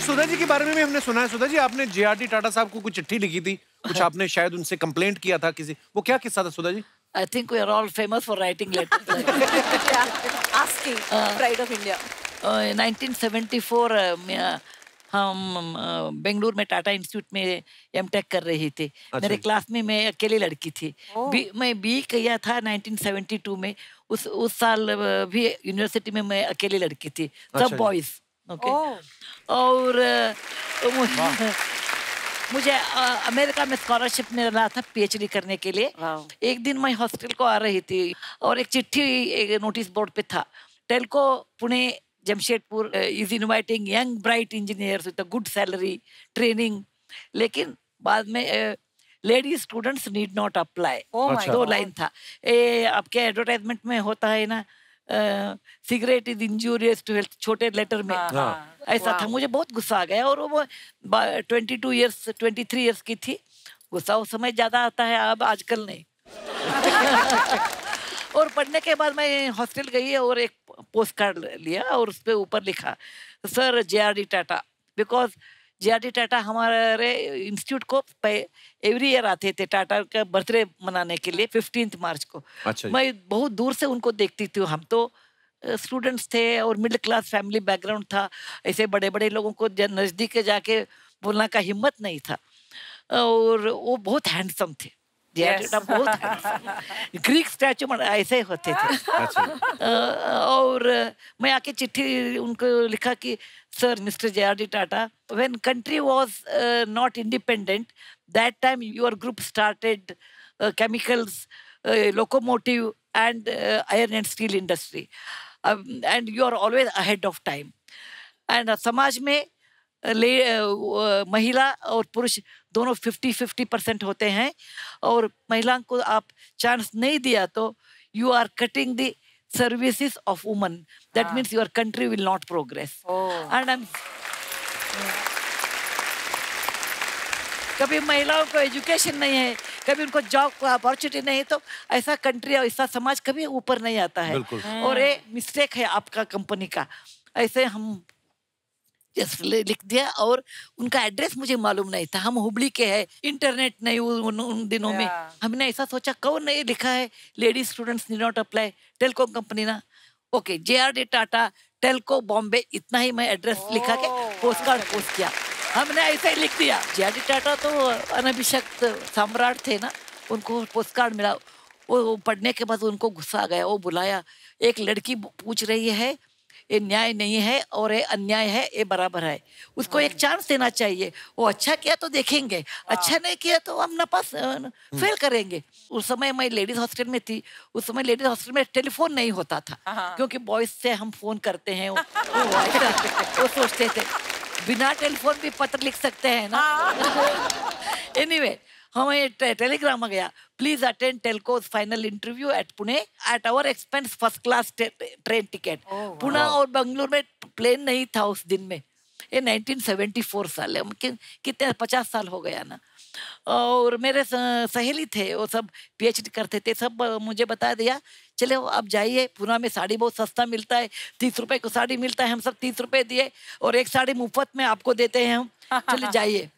सुधा जी के बारे में भी हमने सुना है। सुधा जी, आपने जेआरडी टाटा साहब को कुछ चिट्ठी लिखी थी, कुछ आपने शायद उनसे कंप्लेंट किया था किसी, वो क्या किस्सा था Sudha ji? I think we are all famous for writing letters. Asking Pride of India. 1974 में हम बेंगलुरु में टाटा इंस्टीट्यूट में एमटेक कर रही थी। मेरे क्लास में मैं अकेली लड़की थी। मैं बी किया था 1972 में। उस साल भी यूनिवर्सिटी में मैं अकेली लड़की थी, सब बॉयज। ओके। और मुझे अमेरिका में स्कॉलरशिप मिला था पीएचडी करने के लिए। एक दिन मैं हॉस्टल को आ रही थी और एक चिट्ठी एक नोटिस बोर्ड पे था, Telco Pune Jamshedpur is inviting young bright engineers with a good salary training, लेकिन बाद में lady students need not apply. 2 line था। आपके एडवर्टाइजमेंट में होता है ना, cigarette is injurious to health, छोटे लेटर में ऐसा था। मुझे बहुत गुस्सा आ गया और वो 23 इयर्स की थी। गुस्सा उस समय ज्यादा आता है, अब आजकल नहीं। और पढ़ने के बाद मैं हॉस्टल गई और एक पोस्ट कार्ड लिया और उस पे ऊपर लिखा, sir JRD Tata, because JRD Tata हमारे इंस्टीट्यूट को एवरी ईयर आते थे टाटा का बर्थडे मनाने के लिए 15 मार्च को। अच्छा। मैं बहुत दूर से उनको देखती थी। हम तो स्टूडेंट्स थे और मिडिल क्लास फैमिली बैकग्राउंड था, ऐसे बड़े बड़े लोगों को नजदीक जाके बोलने का हिम्मत नहीं था। और वो बहुत हैंडसम थे। बहुत ग्रीक स्टैचू ऐसे होते थे। और मैं आके चिट्ठी उनको लिखा कि sir mister JRD Tata, when country was not independent that time your group started chemicals, locomotive and iron and steel industry, and you are always ahead of time. And समाज में महिला और पुरुष दोनों 50-50% होते हैं, और महिला को आप चांस नहीं दिया तो you are cutting the services of woman, that means your country will not progress. And कभी महिलाओं को एजुकेशन नहीं है, कभी उनको जॉब को अपॉर्चुनिटी नहीं है, तो ऐसा कंट्री और ऐसा समाज कभी ऊपर नहीं आता है। और ये मिस्टेक है आपका कंपनी का। ऐसे हम लिख दिया और उनका एड्रेस मुझे मालूम नहीं था। हम हुबली के हैं, इंटरनेट नहीं उन दिनों में। हमने ऐसा सोचा कौन नहीं लिखा है lady students need not apply, Telco company ना। ओके, जेआरडी टाटा टेल्को बॉम्बे, इतना ही मैं एड्रेस लिखा के पोस्ट कार्ड पोस्ट किया। हमने ऐसा ही लिख दिया। जेआरडी टाटा तो अनभिषिक्त सम्राट थे ना, उनको पोस्ट कार्ड मिला। वो पढ़ने के बाद उनको गुस्सा आ गया। वो बुलाया, एक लड़की पूछ रही है ये न्याय नहीं है और ये अन्याय है, ये बराबर है, उसको एक चांस देना चाहिए। वो अच्छा किया तो देखेंगे, अच्छा नहीं किया तो हम ना पास फेल करेंगे। उस समय मैं लेडीज हॉस्टल में थी। उस समय लेडीज हॉस्टल में टेलीफोन नहीं होता था, क्योंकि बॉयज से हम फोन करते हैं। वो सोचते थे बिना टेलीफोन भी पत्र लिख सकते हैं ना। एनीवे, हमें टेलीग्राम आ गया, please attend Telco's final interview at Pune at our expense, first class train ticket. Pune और बेंगलुरु में प्लेन नहीं था उस दिन में। ये 1974 साल है, कितने 50 साल हो गया ना। और मेरे सहेली थे, वो सब पीएचडी करते थे, सब मुझे बता दिया चले आप जाइए, पुणे में साड़ी बहुत सस्ता मिलता है, 30 रुपए को साड़ी मिलता है। हम सब 30 रुपए दिए और एक साड़ी मुफ्त में आपको देते हैं हम, चले जाइए।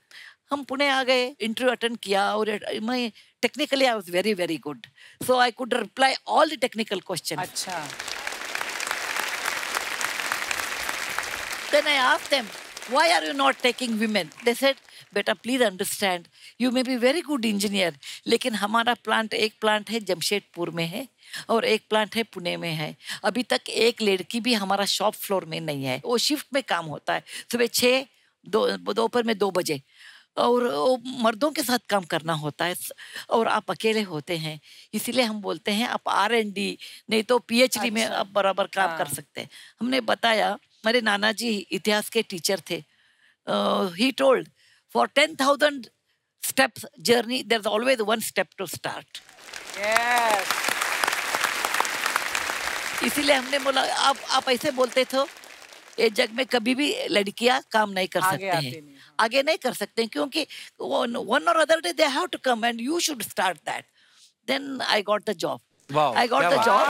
हम पुणे आ गए, इंटरव्यू अटेंड किया और मैं technically I was very very good, so I could reply all the technical question. अच्छा। Then I asked them, why are you not taking women? They said, बेटा please understand, you may be very good engineer, लेकिन हमारा plant, एक plant है जमशेदपुर में है और एक प्लांट है पुणे में है। अभी तक एक लड़की भी हमारा शॉप फ्लोर में नहीं है। वो शिफ्ट में काम होता है, सुबह 6, दोपहर में 2 बजे, और वो मर्दों के साथ काम करना होता है और आप अकेले होते हैं। इसीलिए हम बोलते हैं आप R&D नहीं तो PhD में आप बराबर काम कर सकते हैं। हमने बताया, मेरे नाना जी इतिहास के टीचर थे। He told for 10,000 steps journey there is always one step to start. Yes. इसीलिए हमने बोला आप ऐसे बोलते थे, ये जग में कभी भी लड़कियां काम नहीं कर सकते हैं, आगे नहीं कर सकते हैं, क्योंकि one or other day they have to come and you should start that. Then I got the job. Wow. I got the job.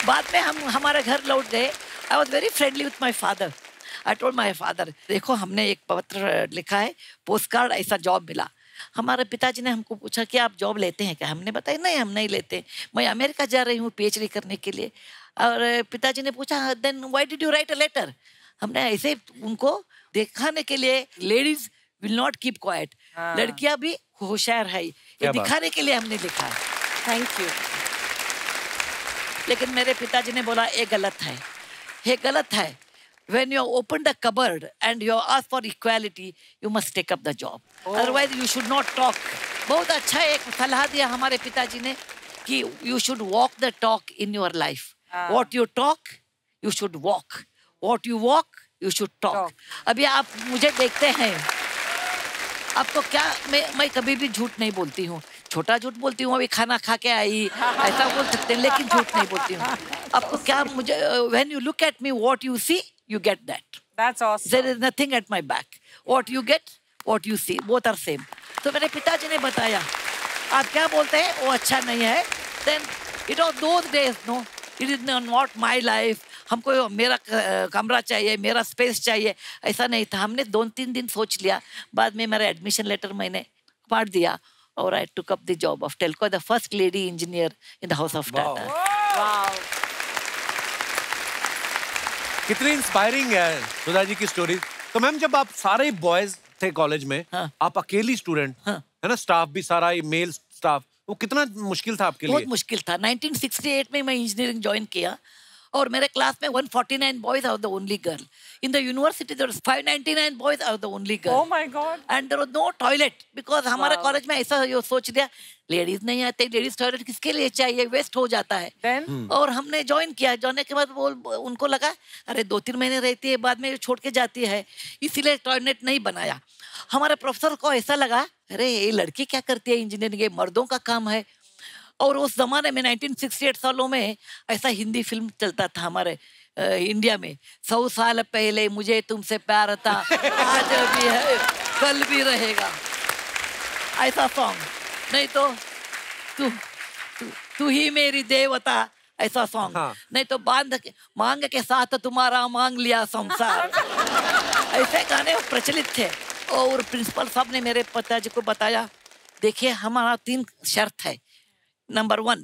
बाद में हम हमारे घर लौट गए I was very friendly with my father. I told my father, देखो हमने एक पत्र लिखा है, पोस्ट कार्ड, ऐसा जॉब मिला. हमारे पिताजी ने हमको पूछा कि आप जॉब लेते हैं क्या? हमने बताया नहीं, हम नहीं लेते, मैं अमेरिका जा रही हूँ PhD करने के लिए. और पिताजी ने पूछा then why did you write a letter? हमने ऐसे उनको दिखाने के लिए, ladies will not keep quiet, लड़कियां भी होशियार है, ये दिखाने के लिए हमने लिखा है. Thank you. लेकिन मेरे पिताजी ने बोला ये गलत है, ये गलत है. When you open the cupboard and you ask for equality, you must take up the job. Otherwise, you should not talk. बहुत अच्छा एक सलाह दिया हमारे पिताजी ने कि you should walk the talk in your life. What you talk, you should walk. What you walk, you should talk. अभी आप मुझे देखते हैं, आपको क्या, मैं कभी भी झूठ नहीं बोलती हूँ. छोटा झूठ बोलती हूँ, अभी खाना खा के आई, ऐसा बोल सकते हैं, लेकिन झूठ नहीं बोलती हूँ. आपको क्या, मुझे when you look at me, what you see, you get that. That's awesome. There is nothing at my back. What you get, what you see, both are same. तो मेरे पिताजी ने बताया, आप क्या बोलते हैं वो अच्छा नहीं है. Then it was those days, no, it is not my life. हमको मेरा कमरा चाहिए, मेरा स्पेस चाहिए, ऐसा नहीं था. हमने 2-3 दिन सोच लिया. बाद में मेरा एडमिशन लेटर मैंने पढ़ दिया और I took up the job of Telco, the first lady engineer in the house of Tata. Wow. कितनी इंस्पायरिंग है सुधा जी की स्टोरी. तो मैम जब आप सारे बॉयज थे कॉलेज में, आप अकेली स्टूडेंट, है ना, स्टाफ भी सारा मेल स्टाफ, वो कितना मुश्किल था आपके लिए? बहुत मुश्किल था. 1968 में मैं इंजीनियरिंग ज्वाइन किया और मेरे क्लास में 149 boys are the only girl. In the university there was 599 boys are the only girl. Oh my God. And there was no toilet because हमारे कॉलेज में ऐसा ये सोच दिया, लेडीज नहीं आते, लेडीज टॉयलेट किसके लिए चाहिए, वेस्ट हो जाता है. Then? और हमने ज्वाइन किया. ज्वाइन के बाद वो उनको लगा अरे 2-3 महीने रहती है, बाद में छोड़ के जाती है, इसीलिए टॉयलेट नहीं बनाया. हमारे प्रोफेसर को ऐसा लगा अरे ये लड़की क्या करती है इंजीनियरिंग, ये मर्दों का काम है. और उस जमाने में 1968 सालों में ऐसा हिंदी फिल्म चलता था हमारे इंडिया में, 100 साल पहले मुझे तुमसे प्यार था, आज भी है कल भी रहेगा, ऐसा सॉन्ग. नहीं तो तू ही मेरी देवता, ऐसा सॉन्ग. नहीं तो मांग के साथ तुम्हारा मांग लिया संसार, ऐसे गाने प्रचलित थे. और प्रिंसिपल साहब ने मेरे पिताजी को बताया, देखिए हमारा 3 शर्त है. नंबर 1,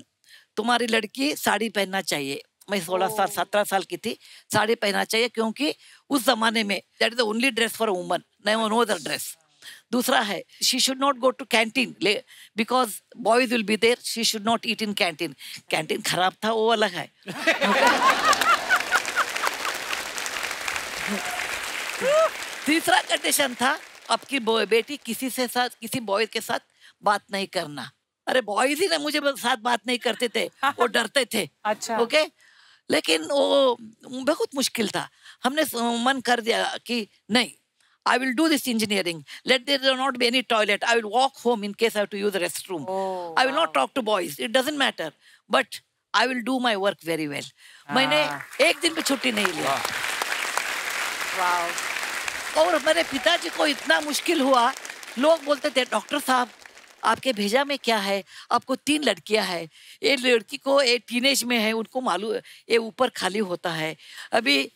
तुम्हारी लड़की साड़ी पहनना चाहिए. मैं 16 साल 17 साल की थी. साड़ी पहनना चाहिए क्योंकि उस जमाने में that is the only dress for a woman, no other dress. दूसरा है she should not go to canteen because boys will be there, she should not eat in canteen. Canteen खराब था वो अलग है. तीसरा कंडीशन था आपकी बेटी किसी बॉय के साथ बात नहीं करना. अरे बॉयज ही ना मुझे साथ बात नहीं करते थे, वो डरते थे. अच्छा. ओके. लेकिन वो बहुत मुश्किल था. हमने मन कर दिया कि नहीं, I will do this engineering. Let there not be any toilet. I will walk home in case I have to use the restroom. I will not talk to boys. It doesn't matter. But I will do my work very well. मैंने एक दिन भी छुट्टी नहीं लिया. और मेरे पिताजी को इतना मुश्किल हुआ, लोग बोलते थे डॉक्टर साहब आपके भेजा में क्या है, आपको 3 लड़कियां हैं, ये लड़की को ये टीनेज में है, उनको मालूम ये ऊपर खाली होता है, अभी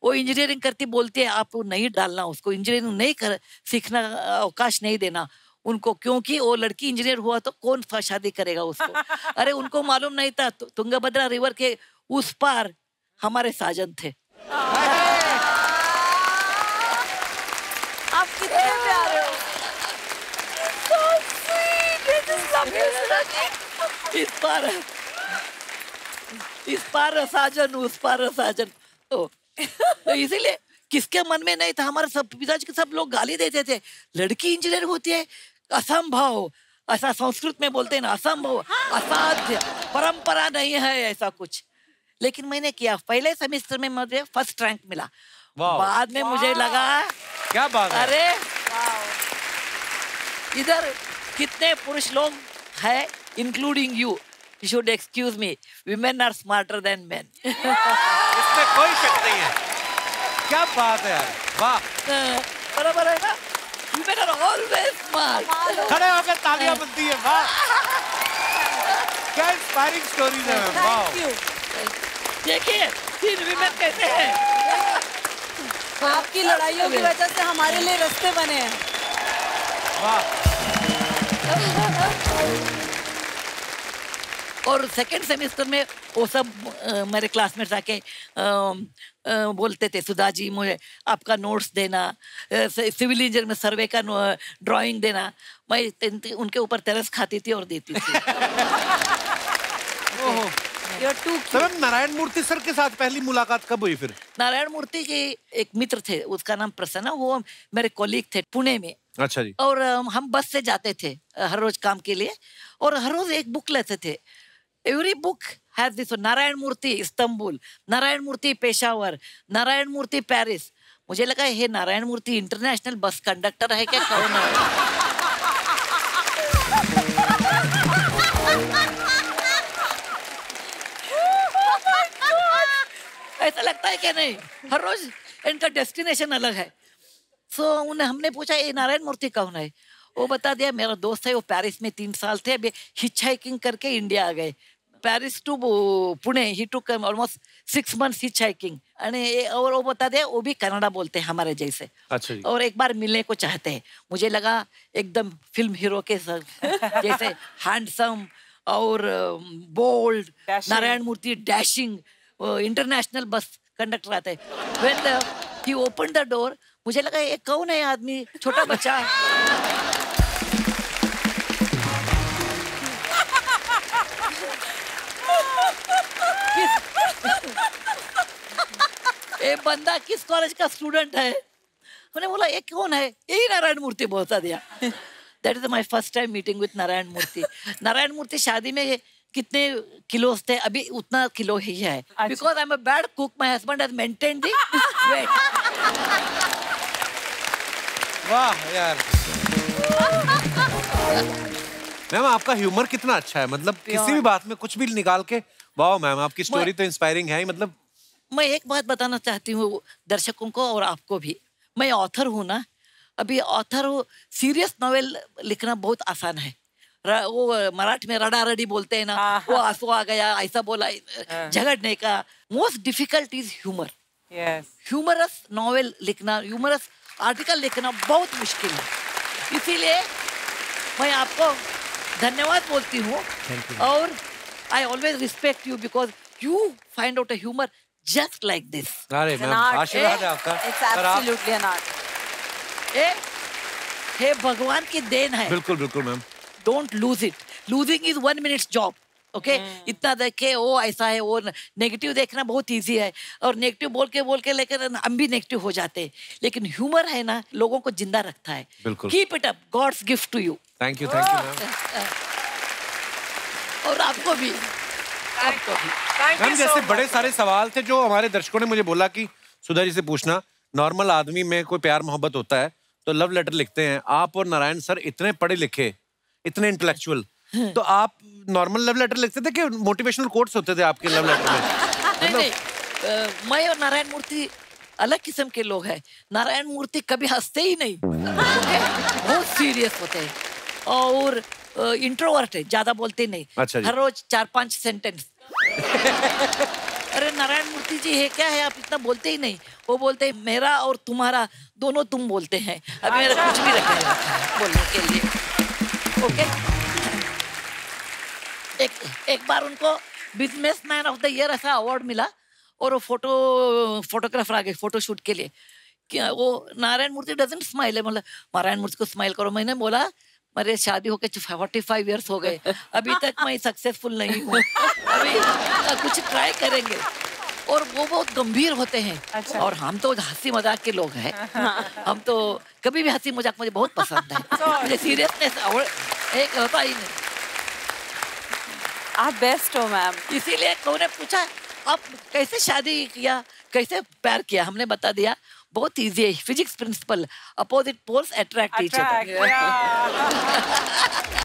वो इंजीनियरिंग करती, बोलती है आप नहीं डालना उसको, इंजीनियरिंग नहीं कर सीखना अवकाश नहीं देना उनको, क्योंकि वो लड़की इंजीनियर हुआ तो कौन शादी करेगा उसको. अरे उनको मालूम नहीं था तुंगभद्रा रिवर के उस पार हमारे साजन थे. आप कितने प्यारे हो. इस पार साजन, उस पार साजन. तो इसीलिए किसके मन में नहीं था, हमारे सब पिताजी के सब लोग गाली देते थे, लड़की इंजीनियर होती है, असंभव, ऐसा संस्कृत में बोलते हैं ना, असंभव, असाध्य, परंपरा नहीं है ऐसा कुछ. लेकिन मैंने किया. पहले सेमेस्टर में मुझे फर्स्ट रैंक मिला. बाद में मुझे लगा क्या बात है, अरे इधर कितने पुरुष लोग हैं, including you, you should excuse me, women are smarter than men. इसमें कोई शक नहीं है. क्या बात है यार, वाह. बराबर है ना, women are always smart. खड़े होकर तालियां बनती है. वाह, क्या इंस्पायरिंग स्टोरीज है. वाह. देखिए तीन विमेन कैसे हैं? आपकी लड़ाइयों की वजह से हमारे लिए रास्ते बने हैं। और सेकंड सेमेस्टर में वो सब मेरे क्लासमेट्स आके बोलते थे, सुधा जी मुझे आपका नोट्स देना, सिविल इंजीनियर में सर्वे का ड्राइंग देना। मैं उनके ऊपर तरस खाती थी और देती थी। मैम नारायण मूर्ति सर के साथ पहली मुलाकात कब हुई फिर? नारायण मूर्ति के एक मित्र थे, उसका नाम प्रसन्न, वो मेरे कॉलीग थे पुणे में। अच्छा जी। और हम बस से जाते थे हर रोज काम के लिए, और हर रोज एक बुक लेते थे। Every book has this, Narayana Murthy Istanbul, Narayana Murthy Peshawar, Narayana Murthy Paris. मुझे लगा ये Narayana Murthy international bus conductor है क्या, कौन है? ऐसा लगता है क्या? नहीं, हर रोज इनका डेस्टिनेशन अलग है। उन्हें हमने पूछा ये नारायण मूर्ति कौन है? वो बता दिया मेरा दोस्त है, वो पेरिस में 3 साल थे, अभी हिच हाइकिंग करके इंडिया आ गए। पेरिस टू पुणे ही took almost 6 months hitch hiking. और वो बता दिया वो भी कन्नड़ा बोलते हैं हमारे जैसे। अच्छा जी। और एक बार मिलने को चाहते हैं। मुझे लगा एकदम फिल्म हीरो के जैसे हैंडसम और बोल्ड, नारायण मूर्ति डैशिंग, इंटरनेशनल बस कंडक्टर आते हैं। When he open the door, मुझे लगा ये कौन है आदमी, छोटा बच्चा। ये बंदा किस कॉलेज का स्टूडेंट है? मैंने बोला ये कौन है? यही नारायण मूर्ति बोलता दिया। That is my first time meeting with Narayana Murthy. Narayana Murthy शादी में कितने किलोस थे? अभी उतना किलो ही है। Because I am a bad cook, my husband has maintained the weight. वाह यार मैम, आपका ह्यूमर कितना अच्छा है, मतलब किसी भी बात में कुछ भी निकाल के। वाह मैम, आपकी स्टोरी तो इंस्पायरिंग है ही। मतलब मैं एक बात बताना चाहती हूँ दर्शकों को और आपको भी। मैं ऑथर हूँ ना, अभी ऑथर हूँ। सीरियस नॉवेल लिखना बहुत आसान है। वो मराठी में रड़ा रड़ी बोलते हैं ना, वो आंसू आ गया, ऐसा बोला, झगड़ने का। Most difficult is humour. Humorous novel लिखना, ह्यूमरस आर्टिकल लिखना बहुत मुश्किल है। इसीलिए मैं आपको धन्यवाद बोलती हूँ। और I always respect you because you find out a humour just like this. अरे मैम, आशीर्वाद है आपका। It's absolutely an art. हे भगवान की देन है। बिल्कुल बिल्कुल ma'am. Don't lose it. Losing is 1 minute's job. Okay इतना देखे वो ऐसा है, वो नेगेटिव देखना बहुत इजी है, और नेगेटिव बोल के लेकर हम भी नेगेटिव हो जाते हैं। लेकिन ह्यूमर है ना, लोगों को जिंदा रखता है। बिल्कुल। Keep it up, god's gift to you. Thank you ma'am. और आपको भी। मैम जैसे बड़े सारे सवाल थे जो हमारे दर्शकों ने मुझे बोला कि सुधा जी से पूछना। नॉर्मल आदमी में कोई प्यार मोहब्बत होता है तो लव लेटर लिखते हैं। आप और नारायण सर इतने पढ़े लिखे, इतने इंटेलेक्चुअल, तो आप नॉर्मल लव लेटर लिखते थे कि मोटिवेशनल कोट्स होते थे आपके लव लेटर में? नहीं, मैं और नारायण मूर्ति अलग किस्म के लोग हैं। नारायण मूर्ति कभी हंसते ही नहीं, बहुत सीरियस होते हैं और इंट्रोवर्ट है, ज्यादा बोलते नहीं। अच्छा जी। हर रोज 4-5 सेंटेंस। अरे नारायण मूर्ति जी है क्या है, आप इतना बोलते ही नहीं। वो बोलते हैं मेरा और तुम्हारा दोनों तुम बोलते हैं। अभी मेरा कुछ भी रखा है बोलने के लिए। ओके। एक बार उनको बिजनेसमैन ऑफ द ईयर ऐसा अवार्ड मिला, और वो फोटोग्राफर आ गए फोटो शूट के लिए। क्या वो नारायण मूर्ति डजंट स्माइल है, मतलब नारायण मूर्ति को स्माइल करो। मैंने बोला मेरे शादी होके 45 इयर्स हो गए, अभी तक मैं सक्सेसफुल नहीं हूँ, अभी कुछ ट्राई करेंगे। और वो बहुत गंभीर होते हैं। अच्छा। और हम तो हंसी मजाक के लोग हैं। हम तो कभी भी हंसी मजाक मुझे बहुत पसंद है। मुझे सीरियसनेस एक होता ही नहीं। आप बेस्ट हो मैम। इसीलिए उन्होंने पूछा आप कैसे शादी किया, कैसे प्यार किया? हमने बता दिया बहुत इजी है, physics principle, opposite poles attract each other.